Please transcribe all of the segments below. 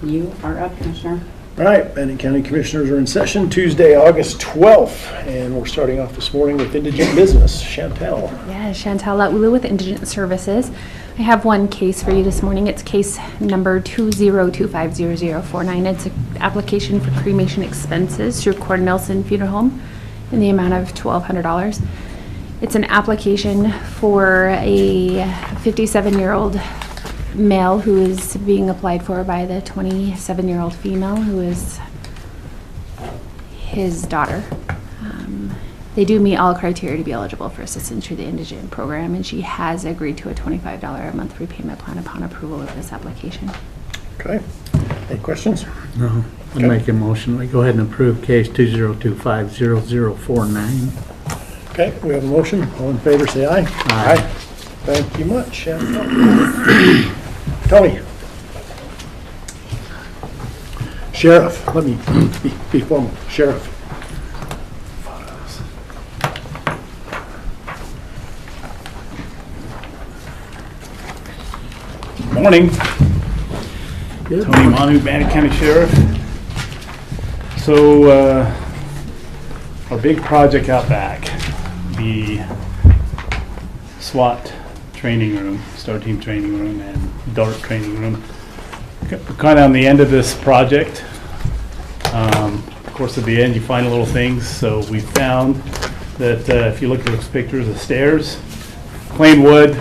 You are up, Commissioner. All right, Bannock County Commissioners are in session Tuesday, August 12th, and we're starting off this morning with indigent business. Chantel. Yeah, Chantel Laulu with Indigent Services. I have one case for you this morning. It's case number 2025049. It's an application for cremation expenses through Cord Nelson Funeral Home in the amount of $1,200. It's an application for a 57-year-old male who is being applied for by the 27-year-old female who is his daughter. They do meet all criteria to be eligible for assistance through the indigent program, and she has agreed to a $25 a month repayment plan upon approval of this application. Okay. Any questions? No. I'll Okay. make a motion. We go ahead and approve case 202500049. Okay, we have a motion. All in favor, say aye. Aye. Thank you much, Chantel. Tony. Sheriff, let me be formal. Sheriff. Morning. Good. Tony Manu, Bannock County Sheriff. So, our big project out back, the SWAT training room, STAR team training room, and DART training room. We're kind of on the end of this project. Of course, at the end, you find little things. So we found that if you look at those pictures of stairs, plain wood.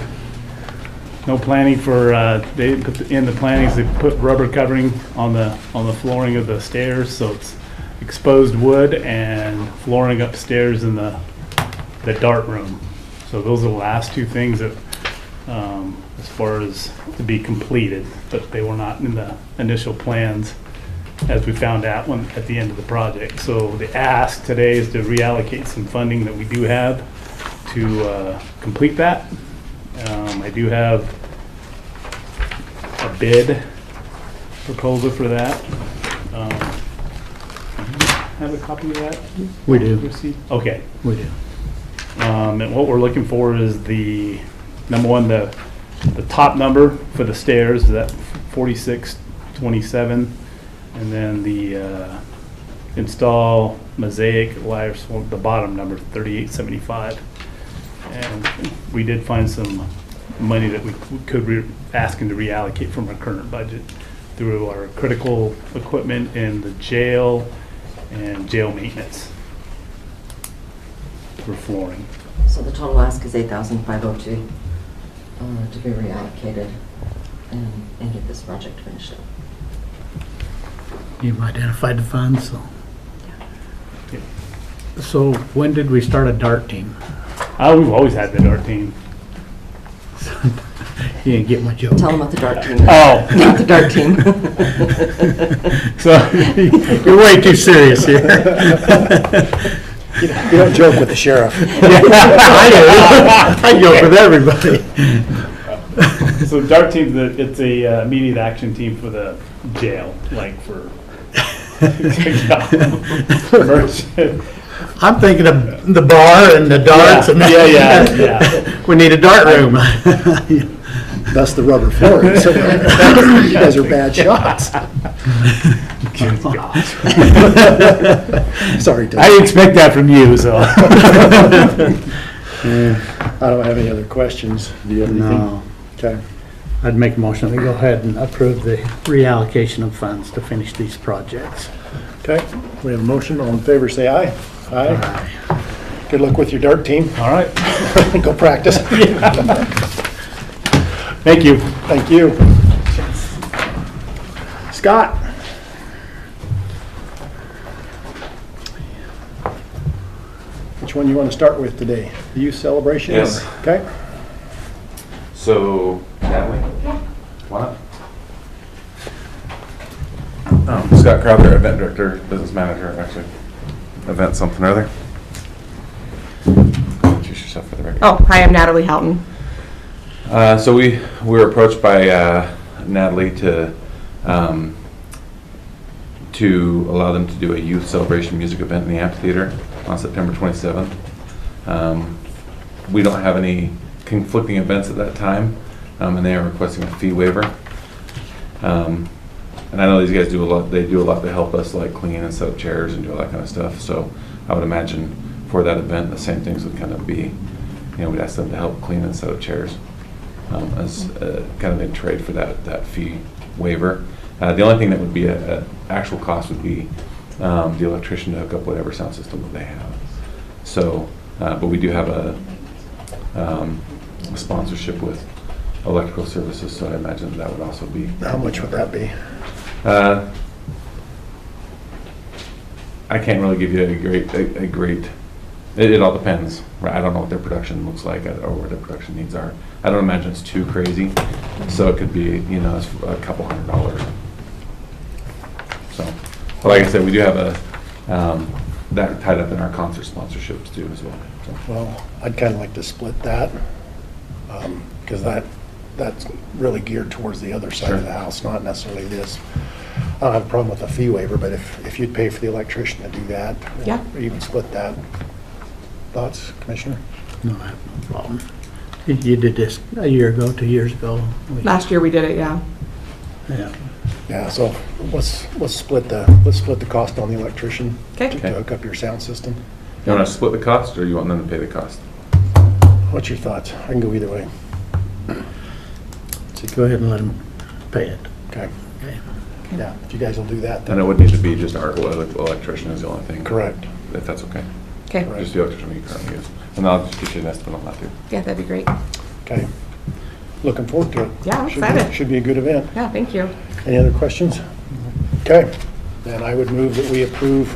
No planning for, they put in the plantings, they put rubber covering on the flooring of the stairs, so it's exposed wood and flooring upstairs in the DART room. So those are the last two things that, as far as to be completed, but they were not in the initial plans as we found out at the end of the project. So the ask today is to reallocate some funding that we do have to complete that. I do have a bid proposal for that. Have a copy of that? We do. Receipt? Okay. We do. And what we're looking for is the, number one, the top number for the stairs, is that 4627, and then the install mosaic wires, the bottom number, 3875. And we did find some money that we could asking to reallocate from our current budget through our critical equipment in the jail and jail maintenance for flooring. So the total ask is $8,502 to be reallocated and get this project finished up. You've identified the funds, so. Yeah. So when did we start a DART team? We've always had the DART team. You didn't get my joke. Tell them about the DART team. Oh. Not the DART team. So You're way too serious here. You don't joke with the sheriff. I do. I joke with everybody. So DART team, it's a immediate action team for the jail, like for I'm thinking of the bar and the darts and yeah. We need a dart room. That's the rubber flooring. So you guys are bad shots. Sorry, Tony. I didn't expect that from you, so. I don't have any other questions. Do you have anything? No. Okay. I'd make a motion to go ahead and approve the reallocation of funds to finish these projects. Okay. We have a motion. All in favor, say aye. Aye. Good luck with your DART team. All right. Go practice. Thank you. Thank you. Scott. Which one you want to start with today? The youth celebration? Yes. Okay. So, Natalie? Why not? Scott Crowther, event director, business manager, actually. Event something or other. Introduce yourself for the record. Oh, hi, I'm Natalie Houghton. So we were approached by Natalie to allow them to do a youth celebration music event in the amphitheater on September 27th. We don't have any conflicting events at that time, and they are requesting a fee waiver. And I know these guys do a lot, they do a lot to help us, like clean and set up chairs and do all that kind of stuff. So I would imagine for that event, the same things would kind of be, we'd ask them to help clean and set up chairs as kind of in trade for that fee waiver. The only thing that would be an actual cost would be the electrician to hook up whatever sound system that they have. So, but we do have a sponsorship with electrical services, so I imagine that would also be. How much would that be? I can't really give you a great. It all depends. Right? I don't know what their production looks like or what their production needs are. I don't imagine it's too crazy, so it could be it's a couple $100. So, but like I said, we do have that tied up in our concert sponsorships too as well. So. Well, I'd kind of like to split that, because that's really geared towards the other side of the house, not necessarily this. I don't have a problem with the fee waiver, but if you'd pay for the electrician to do that, Yeah. or even split that. Thoughts, Commissioner? No, I have no problem. You did this a year ago, 2 years ago. Last year we did it, yeah. Yeah. Yeah, so let's split the cost on the electrician Okay. to hook up your sound system. You want to split the cost, or you want them to pay the cost? What's your thoughts? I can go either way. So go ahead and let them pay it. Okay. Okay. Yeah, if you guys will do that, And then it would need to be just our electrician is the only thing. correct. If that's okay. Okay. Right. Just the electrician we currently use. And I'll just get you an estimate on that too. Yeah, that'd be great. Okay. Looking forward to it. Yeah, I'm Should be- excited. Should be a good event. Yeah, thank you. Any other questions? Okay, then I would move that we approve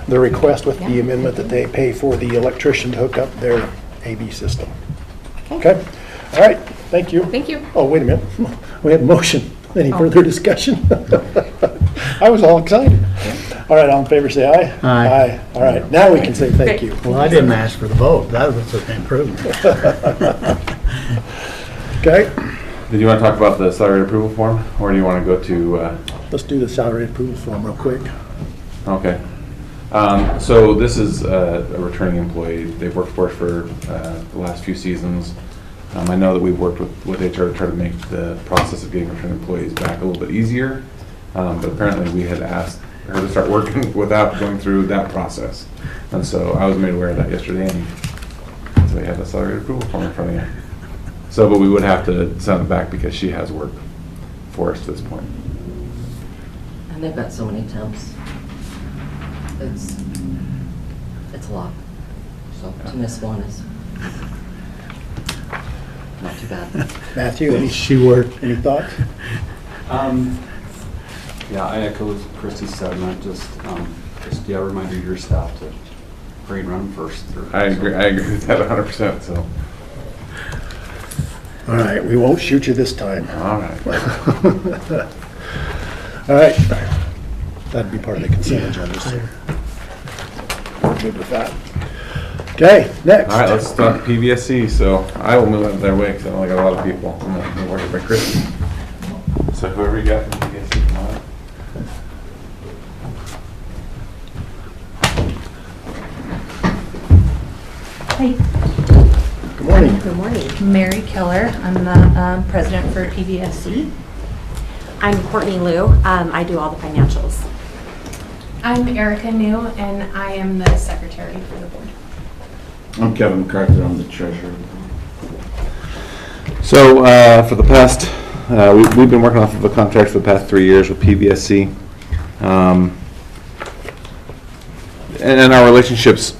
the request with the Yeah. amendment that they pay for the electrician to hook up their AV system. Okay, all right, thank you. Thank you. Oh, wait a minute, we have a motion. Any Oh. further discussion? I was all excited. All right, all in favor, say aye. Aye. Aye, all right, now we can say thank you. Well, I didn't ask for the vote. That was an improvement. Okay, Did you want to talk about the salary approval form, or do you want to go to, let's do the salary approval form real quick. okay. So this is a returning employee. They've worked for us for the last few seasons. I know that we've worked with HR to try to make the process of getting returning employees back a little bit easier, but apparently we had asked her to start working without going through that process. And so I was made aware of that yesterday, and so we have a salary approval form in front of you. So, but we would have to send it back because she has worked for us to this point. And they've got so many temps. It's a lot. So to miss one is not too bad. Matthew, She worked. any thoughts? Yeah, I echo Christie's sentiment, just remind your staff to grade run first. I agree with that 100%, so. All right, we won't shoot you this time. All right. All right, that'd be part of the consent agenda, so we're good with that. Okay, next. All right, let's talk PVSC. So I will move out of their way because I only got a lot of people. I'm going to work with my Christie. So whoever you got from PVSC, come on up. Hi, Good morning. good morning. Mary Keller, I'm the president for PBSC. I'm Courtney Liu, I do all the financials. I'm Erica New, and I am the secretary for the board. I'm Kevin MacArthur, I'm the treasurer. So for the past, we've been working off of a contract for the past 3 years with PVSC. And our relationships,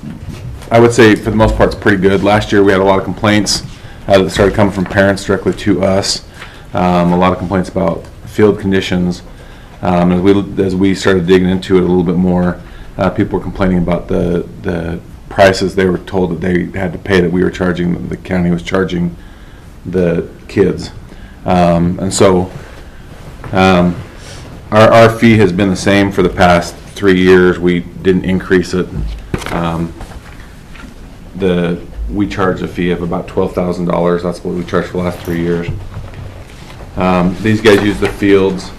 I would say for the most part, is pretty good. Last year we had a lot of complaints that started coming from parents directly to us. A lot of complaints about field conditions. As we started digging into it a little bit more, people were complaining about the prices they were told that they had to pay that we were charging, the county was charging the kids. And so our fee has been the same for the past 3 years. We didn't increase it. We charge a fee of about $12,000. That's what we charged for the last 3 years. These guys use the fields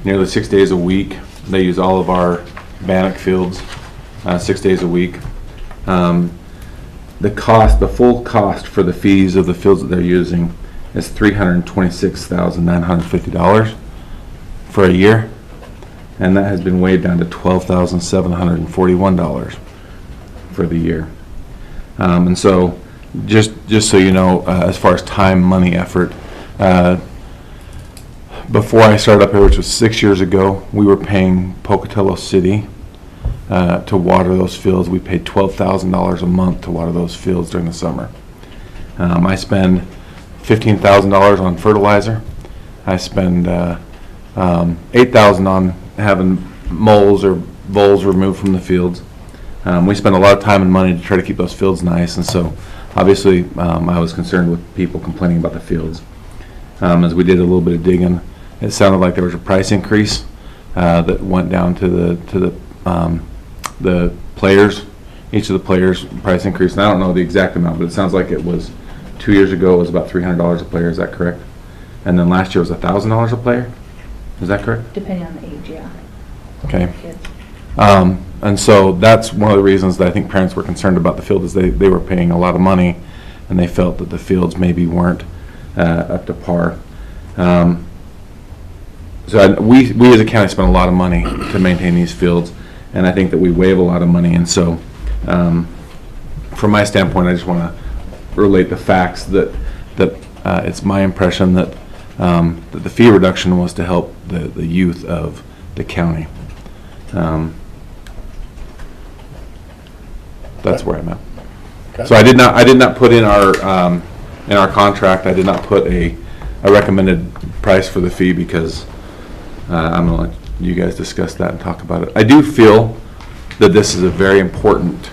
nearly 6 days a week. They use all of our Bannock fields 6 days a week. The full cost for the fees of the fields that they're using is $326,950 for a year, and that has been weighed down to $12,741 for the year. And so, just so you know, as far as time, money, effort, before I started up here, which was 6 years ago, we were paying Pocatello City to water those fields. We paid $12,000 a month to water those fields during the summer. I spend $15,000 on fertilizer. I spend $8,000 on having moles or voles removed from the fields. We spend a lot of time and money to try to keep those fields nice, and so obviously I was concerned with people complaining about the fields. As we did a little bit of digging, it sounded like there was a price increase that went down to the players, each of the players' price increase. And I don't know the exact amount, but it sounds like it was 2 years ago it was about $300 a player. Is that correct? And then last year was $1,000 a player. Is that correct? Depending on the age, yeah. Okay. And so that's one of the reasons that I think parents were concerned about the field, is they were paying a lot of money and they felt that the fields maybe weren't up to par. We as a county spend a lot of money to maintain these fields, and I think that we waive a lot of money. And so from my standpoint, I just want to relate the facts that it's my impression that that the fee reduction was to help the youth of the county. That's where I'm at. Okay. So I did not put in our contract, I did not put a recommended price for the fee because I'm going to let you guys discuss that and talk about it. I do feel that this is a very important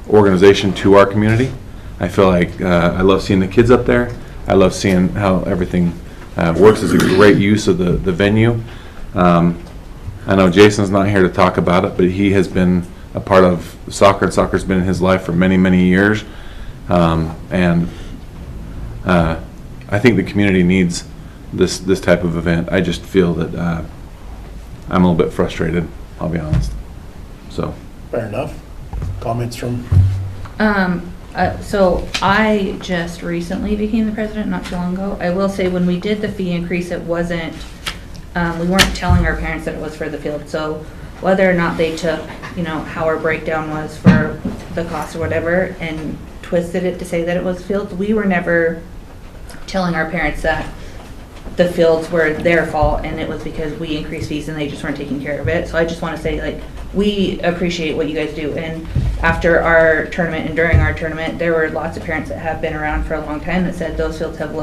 organization to our community. I feel like I love seeing the kids up there. I love seeing how everything works. As a great use of the venue. I know Jason's not here to talk about it, but he has been a part of soccer, and soccer's been in his life for many, many years. And I think the community needs this type of event. I just feel that I'm a little bit frustrated, I'll be honest. So. Fair enough. Comments from? So I just recently became the president, not too long ago. I will say when we did the fee increase, it wasn't, we weren't telling our parents that it was for the field. So whether or not they took, how our breakdown was for the cost or whatever and twisted it to say that it was fields, we were never telling our parents that the fields were their fault and it was because we increased fees and they just weren't taking care of it. So I just want to say, we appreciate what you guys do. And after our tournament and during our tournament, there were lots of parents that have been around for a long time that said those fields have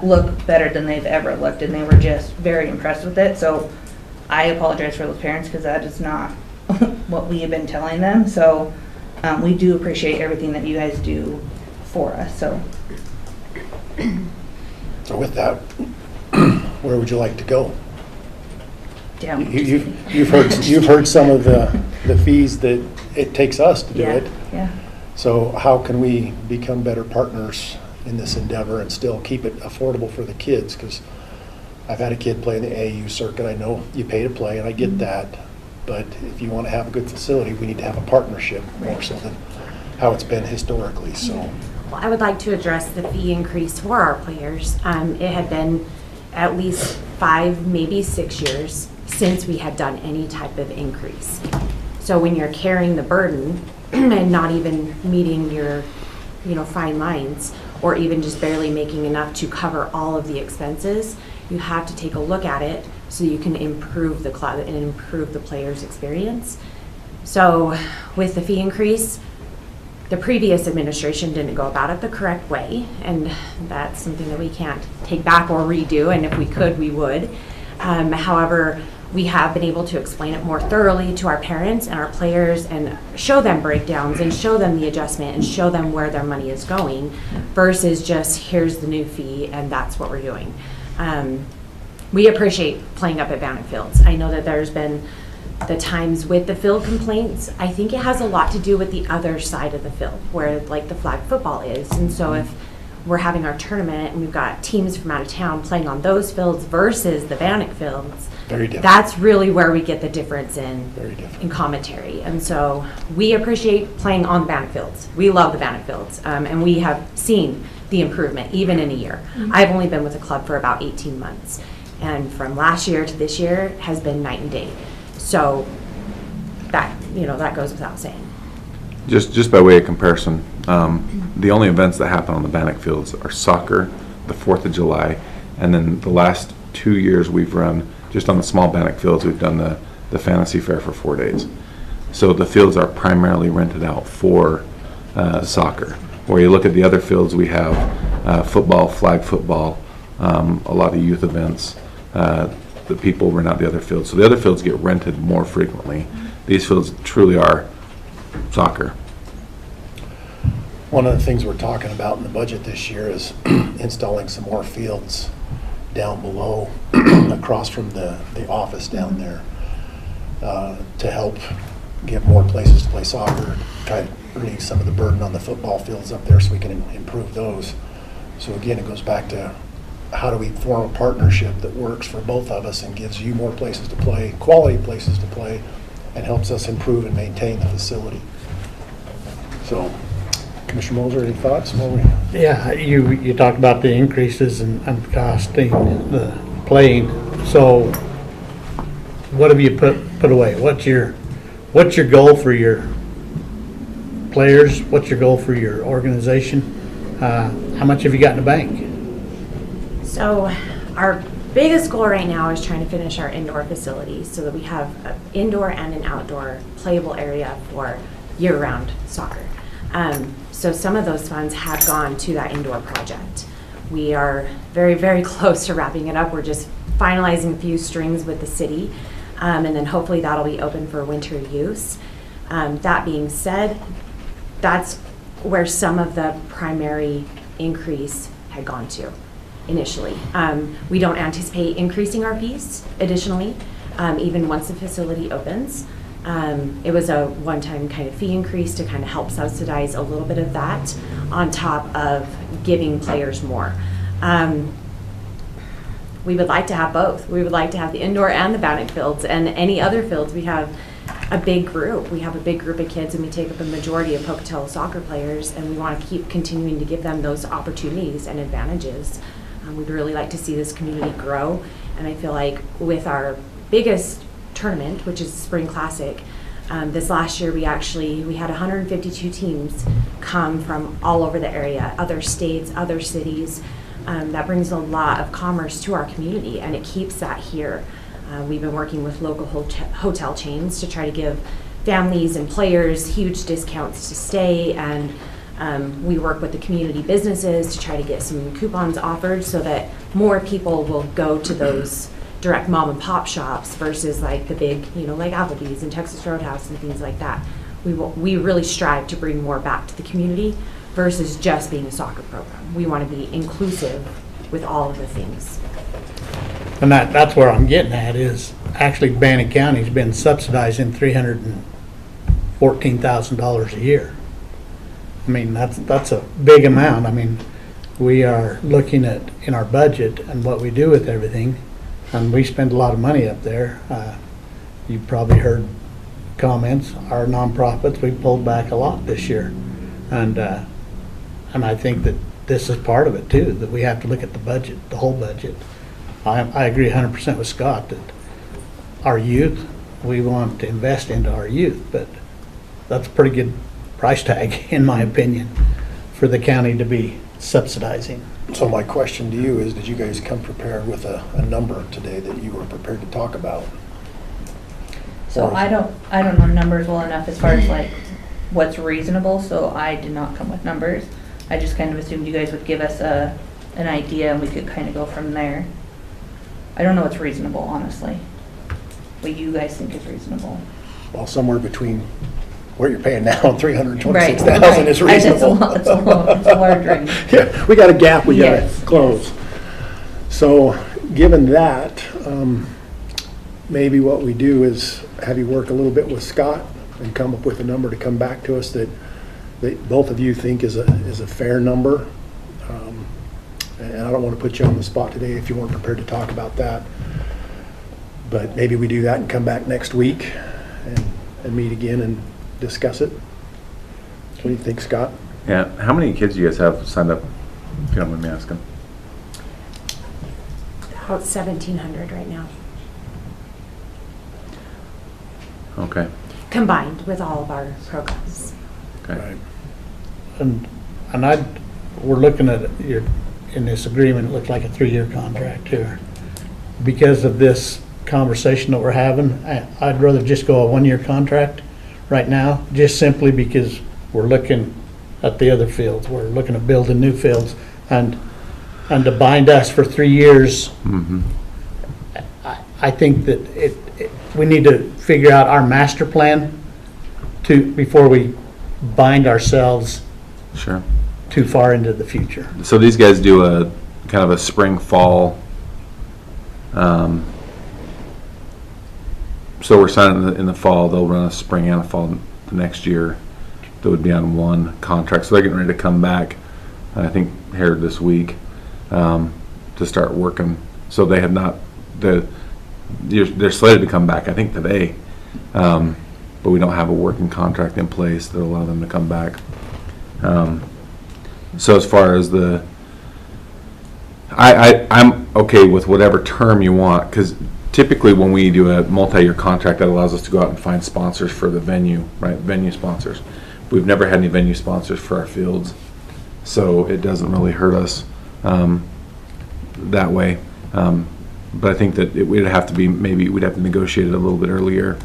look better than they've ever looked, and they were just very impressed with it. So I apologize for those parents because that is not what we have been telling them. So we do appreciate everything that you guys do for us. So with that, where would you like to go? down. You've heard some of the fees that it takes us to do it. Yeah. So how can we become better partners in this endeavor and still keep it affordable for the kids? Because I've had a kid play in the AAU circuit. I know you pay to play, and I get that. But if you want to have a good facility, we need to have a partnership more so than how it's been historically. So. Well, I would like to address the fee increase for our players. It had been at least 5, maybe 6 years since we had done any type of increase. So when you're carrying the burden and not even meeting your, fine lines, or even just barely making enough to cover all of the expenses, you have to take a look at it so you can improve the club and improve the players' experience. So with the fee increase, the previous administration didn't go about it the correct way, and that's something that we can't take back or redo, and if we could, we would. However, we have been able to explain it more thoroughly to our parents and our players and show them breakdowns and show them the adjustment and show them where their money is going versus just here's the new fee and that's what we're doing. We appreciate playing up at Bannock Fields. I know that there's been the times with the field complaints. I think it has a lot to do with the other side of the field where like the flag football is. And so if we're having our tournament and we've got teams from out of town playing on those fields versus the Bannock fields, very different. That's really where we get the difference in commentary. And so we appreciate playing on the Bannock fields. We love the Bannock fields. And we have seen the improvement, even in a year. I've only been with the club for about 18 months. And from last year to this year has been night and day. So that, that goes without saying. Just by way of comparison, the only events that happen on the Bannock fields are soccer, the 4th of July, and then the last 2 years we've run, just on the small Bannock fields, we've done the fantasy fair for 4 days. So the fields are primarily rented out for soccer. Where you look at the other fields, we have football, flag football, a lot of youth events. The people rent out the other fields. So the other fields get rented more frequently. These fields truly are soccer. One of the things we're talking about in the budget this year is installing some more fields down below, across from the office down there, to help give more places to play soccer, try to relieve some of the burden on the football fields up there so we can improve those. So again, it goes back to how do we form a partnership that works for both of us and gives you more places to play, quality places to play, and helps us improve and maintain the facility. So, Commissioner Moser, any thoughts? Yeah, you talked about the increases and costing the playing. So what have you put away? What's your goal for your players? What's your goal for your organization? How much have you got in the bank? So our biggest goal right now is trying to finish our indoor facilities so that we have an indoor and an outdoor playable area for year-round soccer. So some of those funds have gone to that indoor project. We are very, very close to wrapping it up. We're just finalizing a few strings with the city, and then hopefully that'll be open for winter use. That being said, that's where some of the primary increase had gone to initially. We don't anticipate increasing our fees additionally, even once the facility opens. It was a one-time kind of fee increase to kind of help subsidize a little bit of that on top of giving players more. We would like to have both. We would like to have the indoor and the Bannock fields and any other fields. We have a big group. We have a big group of kids and we take up a majority of Pocatello soccer players, and we want to keep continuing to give them those opportunities and advantages. We'd really like to see this community grow, and I feel like with our biggest tournament, which is the Spring Classic, this last year we had 152 teams come from all over the area, other states, other cities. That brings a lot of commerce to our community, and it keeps that here. We've been working with local hotel chains to try to give families and players huge discounts to stay, and we work with the community businesses to try to get some coupons offered so that more people will go to those direct mom and pop shops versus like the big, like Applebee's and Texas Roadhouse and things like that. We really strive to bring more back to the community versus just being a soccer program. We want to be inclusive with all of the things. And that's where I'm getting at is actually Bannock County's been subsidizing $314,000 a year. I mean, that's a big amount. I mean, we are looking at in our budget and what we do with everything, and we spend a lot of money up there. You've probably heard comments. Our nonprofits, we pulled back a lot this year, and I think that this is part of it too. That we have to look at the budget, the whole budget. I agree 100% with Scott that our youth, we want to invest into our youth, but that's a pretty good price tag, in my opinion, for the county to be subsidizing. So my question to you is, did you guys come prepared with a number today that you were prepared to talk about? So I don't know numbers well enough as far as like what's reasonable, so I did not come with numbers. I just kind of assumed you guys would give us an idea and we could kind of go from there. I don't know what's reasonable, honestly. What you guys think is reasonable. Well, somewhere between what you're paying now and $326,000 Right. is reasonable. It's a large range. Yeah, we got a gap we gotta Yes, close. So, given that, maybe what we do is have you work a little bit with Scott and come up with a number to come back to us that both of you think is a fair number. And I don't want to put you on the spot today if you weren't prepared to talk about that. But maybe we do that and come back next week and meet again and discuss it. What do you think, Scott? Yeah, how many kids do you guys have signed up If you don't mind me asking. About 1,700 right now, Okay. combined with all of our programs. Okay. Right. And we're looking at, in this agreement, it looks like a 3-year contract here. Because of this conversation that we're having, I'd rather just go a 1-year contract right now, just simply because we're looking at the other fields. We're looking at building new fields, and to bind us for 3 years, Mm-hmm. I think that we need to figure out our master plan before we bind ourselves Sure. too far into the future. So these guys do a kind of a spring, fall. So we're signing in the fall, they'll run a spring and a fall the next year. That would be on one contract. So they're getting ready to come back, I think, here this week, to start working. So they have not, they're slated to come back, I think, today. But we don't have a working contract in place that will allow them to come back. So as far as I'm okay with whatever term you want, because typically when we do a multi-year contract, that allows us to go out and find sponsors for the venue, right? Venue sponsors. We've never had any venue sponsors for our fields, so it doesn't really hurt us that way. But I think that it would have to be, maybe we'd have to negotiate it a little bit earlier,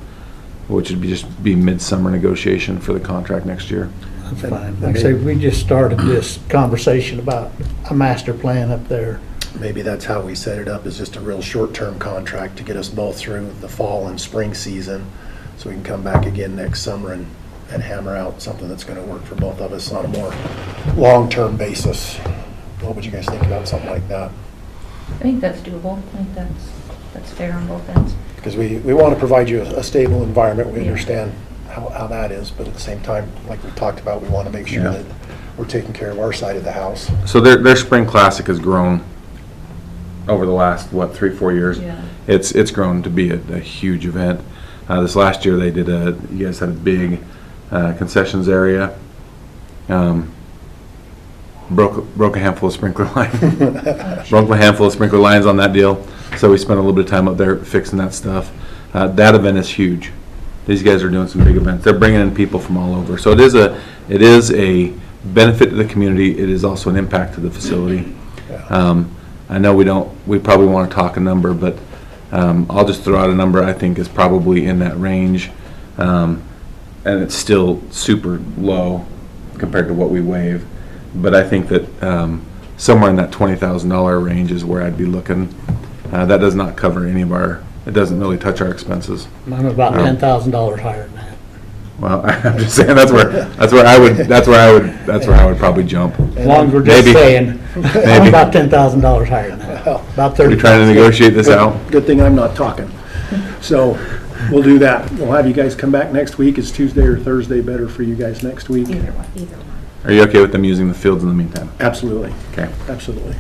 which would just be midsummer negotiation for the contract next year. That's fine. Like I say, we just started this conversation about a master plan up there. Maybe that's how we set it up, is just a real short-term contract to get us both through the fall and spring season, so we can come back again next summer and hammer out something that's gonna work for both of us on a more long-term basis. What would you guys think about something like that? I think that's doable. I think that's fair on both ends. Because we want to provide you a stable environment. We Yeah. understand how that is, but at the same time, like we talked about, we want to make sure Yeah. that we're taking care of our side of the house. So their spring classic has grown over the last, 3-4 years? Yeah. It's grown to be a huge event. This last year they did you guys had a big concessions area. Broke a handful of sprinkler lines. Broke a handful of sprinkler lines on that deal. So we spent a little bit of time up there fixing that stuff. That event is huge. These guys are doing some big events. They're bringing in people from all over. So it is a benefit to the community. It is also an impact to the facility. I know we probably want to talk a number, but I'll just throw out a number I think is probably in that range. And it's still super low compared to what we waive. But I think that somewhere in that $20,000 range is where I'd be looking. That does not cover any of it doesn't really touch our expenses. I'm about $10,000 higher than that. Well, I'm just saying that's where I would probably jump. As long as we're just Maybe. saying, I'm Maybe. about $10,000 higher than that. About 30. We're trying to negotiate this out. Good thing I'm not talking. So we'll do that. We'll have you guys come back next week. Is Tuesday or Thursday better for you guys next week? Either one. Are you okay with them using the fields in the meantime? Absolutely. Okay. Absolutely.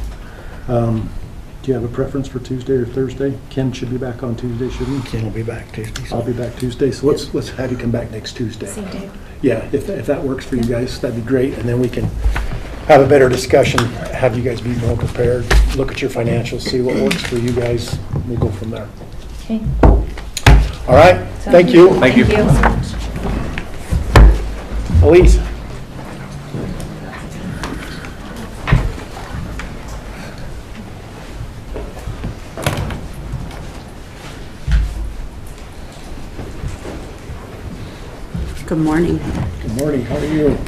Do you have a preference for Tuesday or Thursday? Ken should be back on Tuesday, shouldn't he? Ken will be back Tuesday. so- I'll be back Tuesday, so let's have you come back next Tuesday. Same day. Yeah, if that works for you guys, that'd be great, and then we can have a better discussion, have you guys be more prepared, look at your financials, see what works for you guys, we'll go from there. Okay. All right, thank you. Thank you. Elise? Good morning. Good morning, how are you?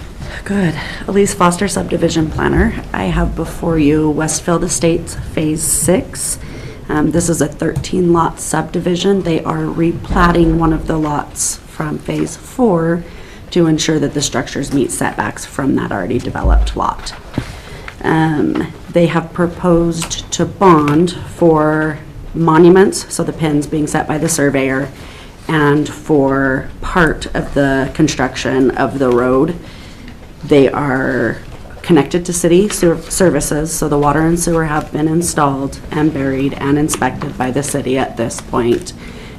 Good. Elise Foster, subdivision planner. I have before you Westfield Estates Phase 6. This is a 13-lot subdivision. They are replatting one of the lots from Phase 4 to ensure that the structures meet setbacks from that already developed lot. They have proposed to bond for monuments, so the pins being set by the surveyor, and for part of the construction of the road. They are connected to city services, so the water and sewer have been installed and buried and inspected by the city at this point.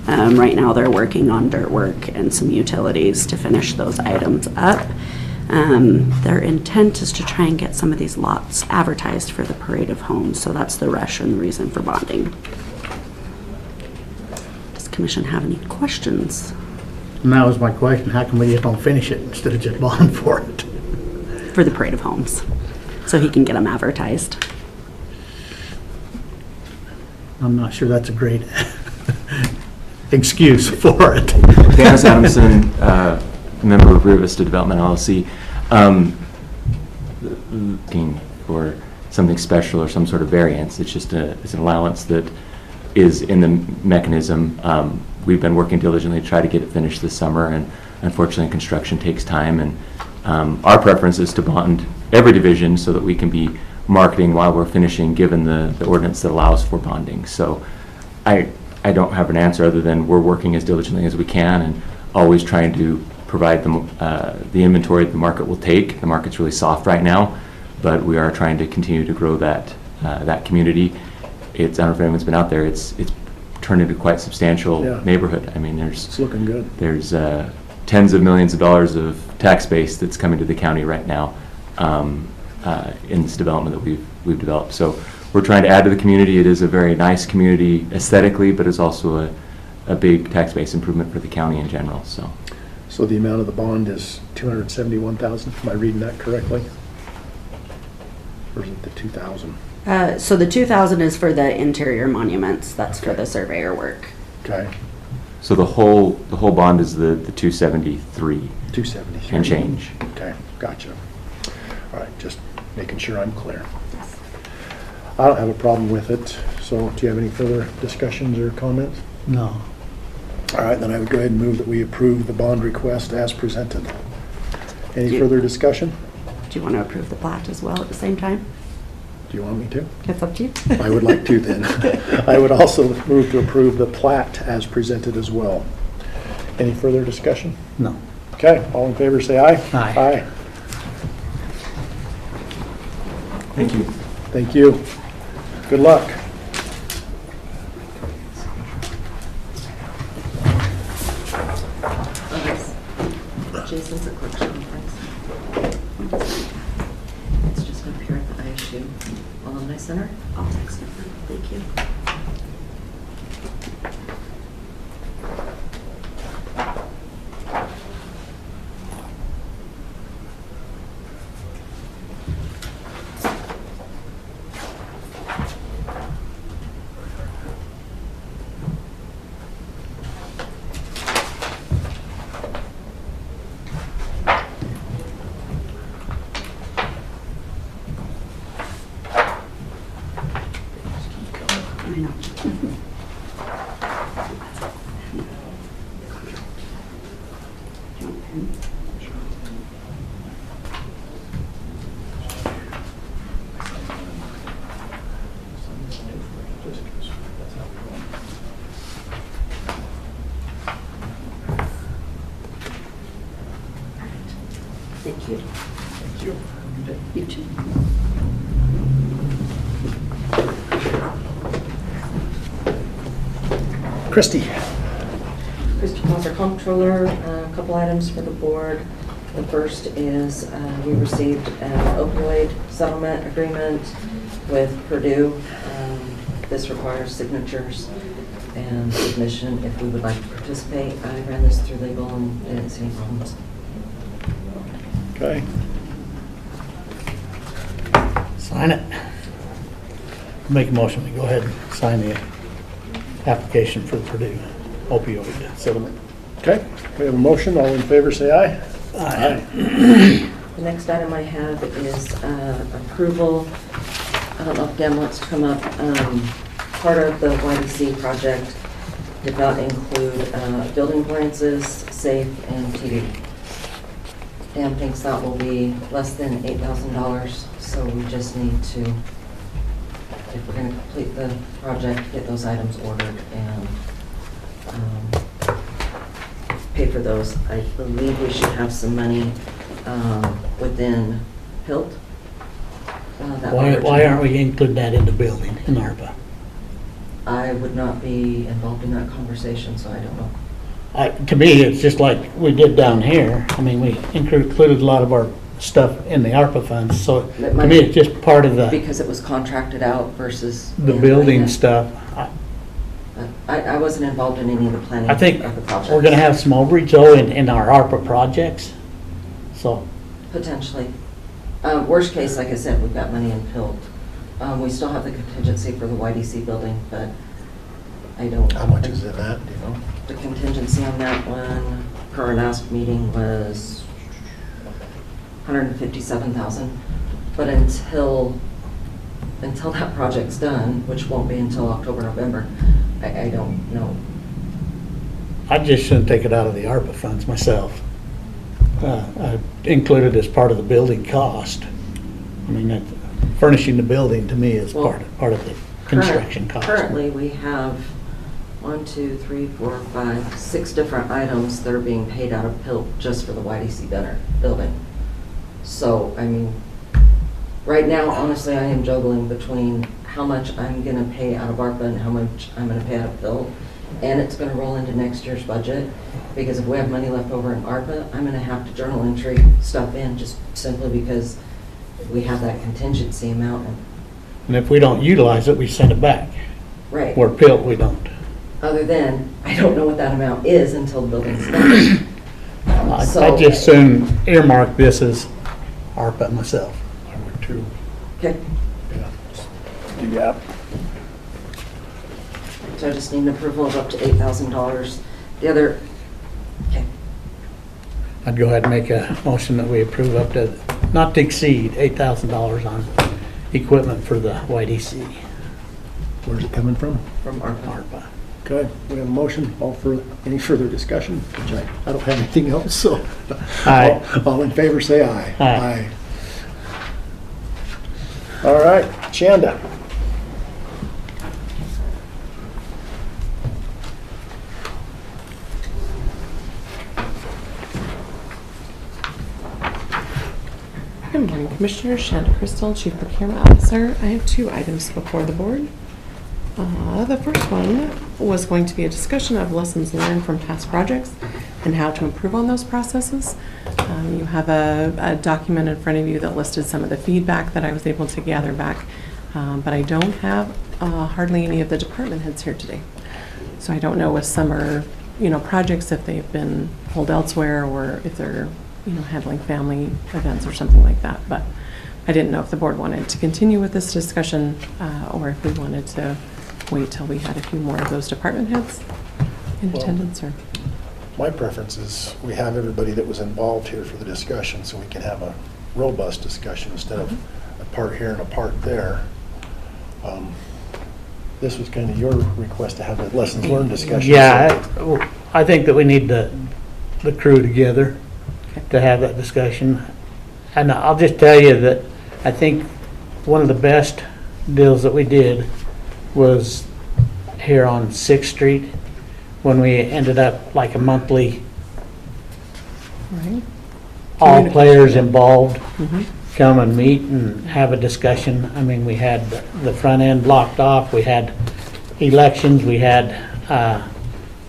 Right now, they're working on dirt work and some utilities to finish those items up. Their intent is to try and get some of these lots advertised for the parade of homes, so that's the rush and the reason for bonding. Does the commission have any questions? And that was my question, how come we just don't finish it instead of just bond for it? For the parade of homes, so he can get them advertised. I'm not sure that's a great excuse for it. Dennis Adamson, member of Rio Vista Development LLC. Looking for something special or some sort of variance. It's just it's an allowance that is in the mechanism. We've been working diligently to try to get it finished this summer, and unfortunately construction takes time, and our preference is to bond every division so that we can be marketing while we're finishing, given the ordinance that allows for bonding. So I don't have an answer other than we're working as diligently as we can and always trying to provide the inventory the market will take. The market's really soft right now, but we are trying to continue to grow that community. I don't know if anyone's been out there. It's turned into quite a substantial neighborhood. I mean, It's looking good. there's tens of millions of dollars of tax base that's coming to the county right now in this development that we've developed. So we're trying to add to the community. It is a very nice community aesthetically, but it's also a big tax base improvement for the county in general. So the amount of the bond is $271,000. Am I reading that correctly? Or is it the 2,000? So the 2,000 is for the interior monuments, that's for the surveyor work. Okay, So the whole bond is the 273 273. and change. Okay, gotcha. All right, just making sure I'm clear. I don't have a problem with it, so do you have any further discussions or comments? No. All right, then I would go ahead and move that we approve the bond request as presented. Any Do you- further discussion? Do you want to approve the plat as well at the same time? Do you want me to? It's up to you. I would like to then. I would also move to approve the plat as presented as well. Any further discussion? No. Okay, all in favor say aye. Aye. Aye. Thank you. Thank you. Good luck. Jason's a collection conference. It's just up here at the ISU Alumni Center. I'll text her. Thank you. I know. Thank you. Thank you. You too. Christie. Christie Foster, Comptroller, a couple items for the board. The first is we received an opioid settlement agreement with Purdue. This requires signatures and submission if we would like to participate. I ran this through legal and didn't see any problems. Okay. Sign it. Make a motion, we go ahead and sign the application for the Purdue opioid settlement. Okay, we have a motion. All in favor say aye. Aye. The next item I have is approval. I don't know if Dan wants to come up. Part of the YDC project did not include building appliances, safe, and TV. Dan thinks that will be less than $8,000, so we just need to, if we're going to complete the project, get those items ordered and pay for those. I believe we should have some money within PILT. Why aren't we including that in the building, in ARPA? I would not be involved in that conversation, so I don't know. To me, it's just like we did down here. I mean, we included a lot of our stuff in the ARPA funds, so That to might me, be it's just part of the Because it was contracted out versus. the handling building it. stuff. I wasn't involved in any of the planning I think of the project. we're gonna have some overage though in our ARPA projects, so. Potentially. Worst case, like I said, we've got money in PILT. We still have the contingency for the YDC building, but I don't. How much is in that, do you know? The contingency on that one, per our last meeting, was 157,000. But until that project's done, which won't be until October, November, I don't know. I just shouldn't take it out of the ARPA funds myself. I include it as part of the building cost. I mean, furnishing the building to me is Well, part of the construction cost. Currently, we have 6 different items that are being paid out of PILT just for the YDC building. So, I mean, right now, honestly, I am juggling between how much I'm gonna pay out of ARPA and how much I'm gonna pay out of PILT. And it's gonna roll into next year's budget, because if we have money left over in ARPA, I'm gonna have to journal entry stuff in, just simply because we have that contingency amount. And if we don't utilize it, we send it back. Right. Where PILT, we don't. Other than, I don't know what that amount is until the building's done. I So- just soon earmark this as ARPA myself. I would too. Okay, Yeah. so I just need an approval of up to $8,000. The other, okay, I'd go ahead and make a motion that we approve up to, not to exceed $8,000 on equipment for the YDC Where's it coming from? from ARPA. ARPA. Okay, we have a motion. Any further discussion? Which I don't have anything else, so. Aye. All in favor, say aye. Aye. All right, Chanda. Good morning, Commissioners. Shanda Crystal, Chief Procurement Officer. I have 2 items before the board. The first one was going to be a discussion of lessons learned from past projects and how to improve on those processes. You have a document in front of you that listed some of the feedback that I was able to gather back, but I don't have hardly any of the department heads here today. So I don't know if some are, projects, if they've been pulled elsewhere, or if they're handling family events or something like that. But I didn't know if the board wanted to continue with this discussion or if we wanted to wait till we had a few more of those department heads in attendance. Or My preference is we have everybody that was involved here for the discussion, so we can have a robust discussion instead of a part here and a part there. This was kind of your request to have a lessons learned discussion. Yeah, I think that we need the crew together to have that discussion. And I'll just tell you that I think one of the best deals that we did was here on 6th Street, when we ended up like a monthly, right. all players involved come and meet and have a discussion. I mean, we had the front end blocked off, we had elections, we had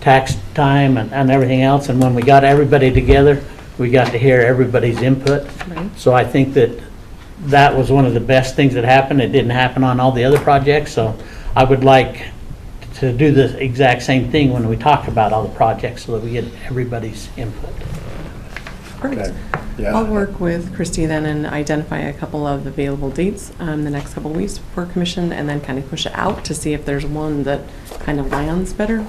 tax time and everything else, and when we got everybody together, we got to hear everybody's input. Right. So I think that was one of the best things that happened. It didn't happen on all the other projects, so I would like to do the exact same thing when we talk about all the projects, so that we get everybody's input. Perfect. Okay. Yeah. I'll work with Christy then and identify a couple of available dates the next couple of weeks for commission, and then kind of push it out to see if there's one that kind of lands better.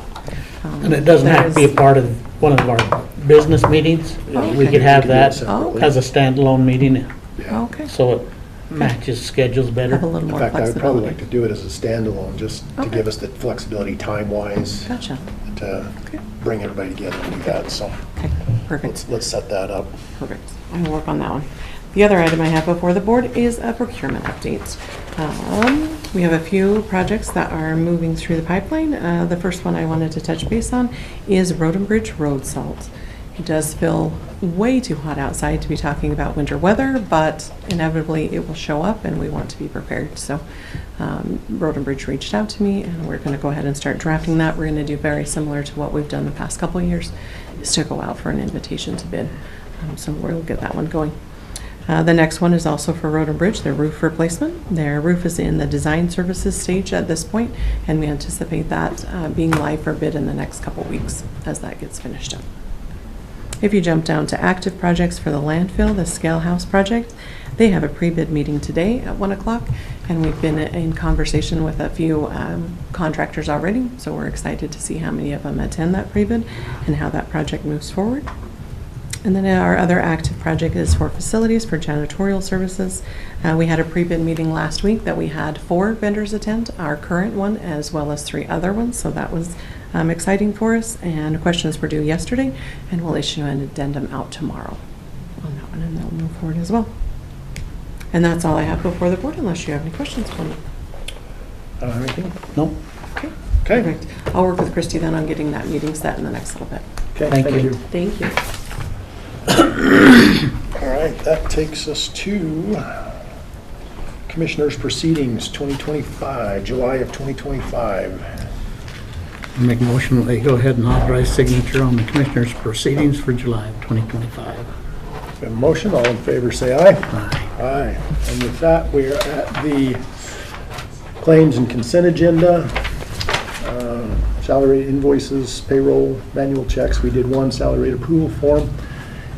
And it doesn't have to be a part of one of our business meetings. Oh, We okay. could have We could do it that separately. as a standalone meeting, Yeah. Okay. so it matches schedules better. Have a little In more fact, I would probably flexibility. like to do it as a standalone, just to Okay. give us the flexibility time-wise Gotcha. to Okay. bring everybody together and do that, so Okay, perfect. let's set that up. Perfect. I will work on that one. The other item I have before the board is a procurement update. We have a few projects that are moving through the pipeline. The first one I wanted to touch base on is Road and Bridge road salt. It does feel way too hot outside to be talking about winter weather, but inevitably it will show up and we want to be prepared. So Road and Bridge reached out to me, and we're going to go ahead and start drafting that. We're going to do very similar to what we've done the past couple of years, is to go out for an invitation to bid. So we'll get that one going. The next one is also for Road and Bridge, their roof replacement. Their roof is in the design services stage at this point, and we anticipate that being live for bid in the next couple weeks as that gets finished up. If you jump down to active projects for the landfill, the Scale House project, they have a pre-bid meeting today at 1 o'clock, and we've been in conversation with a few contractors already, so we're excited to see how many of them attend that pre-bid and how that project moves forward. And then our other active project is for facilities, for janitorial services. We had a pre-bid meeting last week that we had 4 vendors attend, our current one as well as 3 other ones, so that was exciting for us. And questions were due yesterday, and we'll issue an addendum out tomorrow on that one, and they'll move forward as well. And that's all I have before the board, unless you have any questions for me. I don't have anything? Nope. Okay. Okay. Perfect. I'll work with Christy then on getting that meeting set in the next little bit. Okay, Thank thank you. you. Thank you. All right, that takes us to Commissioners' Proceedings 2025, July of 2025. Make a motion that they go ahead and authorize signature on the Commissioner's proceedings for July of 2025. We have a motion, all in favor say aye. Aye. Aye. And with that, we are at the claims and consent agenda. Salary invoices, payroll, manual checks. We did one salary rate approval form.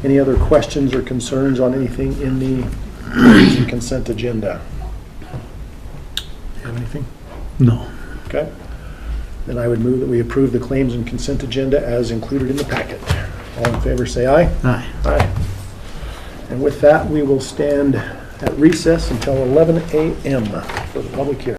Any other questions or concerns on anything in the claims and consent agenda? Do you have anything? No. Okay. Then I would move that we approve the claims and consent agenda as included in the packet. All in favor say aye. Aye. Aye. And with that, we will stand at recess until 11 a.m. for the public hearing.